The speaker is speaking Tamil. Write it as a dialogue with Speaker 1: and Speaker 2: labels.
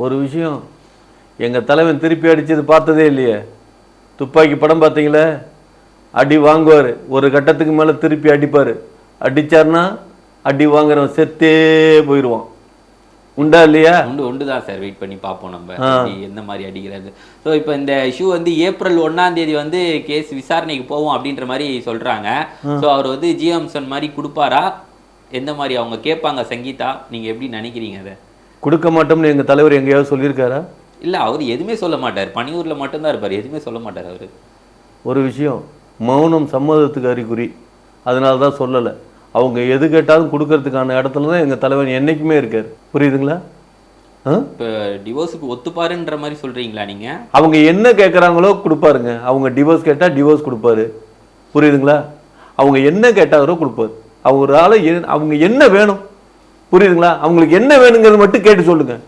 Speaker 1: ஒரு விஷயம், எங்கள் தலைவன் திருப்பி அடித்தது பார்த்ததே இல்லையே. துப்பாக்கி படம் பார்த்தீங்களே, அடி வாங்குவார், ஒரு கட்டத்துக்கு மேலே திருப்பி அடிப்பார். அடித்தார்னா அடி வாங்குறவன் செத்தே போயிடுவான். உண்டா இல்லையா?
Speaker 2: உண்டு தான் சார். வெயிட் பண்ணி பார்ப்போம் நம்ம எந்த மாதிரி அடிக்கிறது. ஸோ இப்போ இந்த இஷ்யூ வந்து ஏப்ரல் 1ஆம் தேதி வந்து கேஸ் விசாரணைக்கு போவோம் அப்படின்ற மாதிரி சொல்கிறாங்க. ஸோ அவர் வந்து ஜிஎம்சன் மாதிரி கொடுப்பாரா, எந்த மாதிரி அவங்க கேட்பாங்க சங்கீதா, நீங்கள் எப்படி நினைக்கிறீங்க? அதை
Speaker 1: கொடுக்க மாட்டோம்னு எங்கள் தலைவர் எங்கேயாவது சொல்லியிருக்காரா?
Speaker 2: இல்லை, அவர் எதுவுமே சொல்ல மாட்டார். பணியூரில் மட்டும்தான் இருப்பார், எதுவுமே சொல்ல மாட்டார் அவர். ஒரு
Speaker 1: விஷயம், மௌனம் சம்மதத்துக்கு அறிகுறி. அதனால தான் சொல்லலை. அவங்க எது கேட்டாலும் கொடுக்கறதுக்கான இடத்துல தான் எங்கள் தலைவன் என்றைக்குமே இருக்கார். புரியுதுங்களா?
Speaker 2: இப்போ டிவோர்ஸுக்கு ஒத்துப்பாருன்ற மாதிரி சொல்கிறீங்களா நீங்கள்?
Speaker 1: அவங்க என்ன கேட்குறாங்களோ கொடுப்பாருங்க. அவங்க டிவோர்ஸ் கேட்டால் டிவோர்ஸ் கொடுப்பாரு. புரியுதுங்களா? அவங்க என்ன கேட்டாரோ கொடுப்பாரு. அவரால் அவங்க என்ன வேணும், புரியுதுங்களா? அவங்களுக்கு என்ன வேணுங்கிறது மட்டும் கேட்டு சொல்லுங்கள்.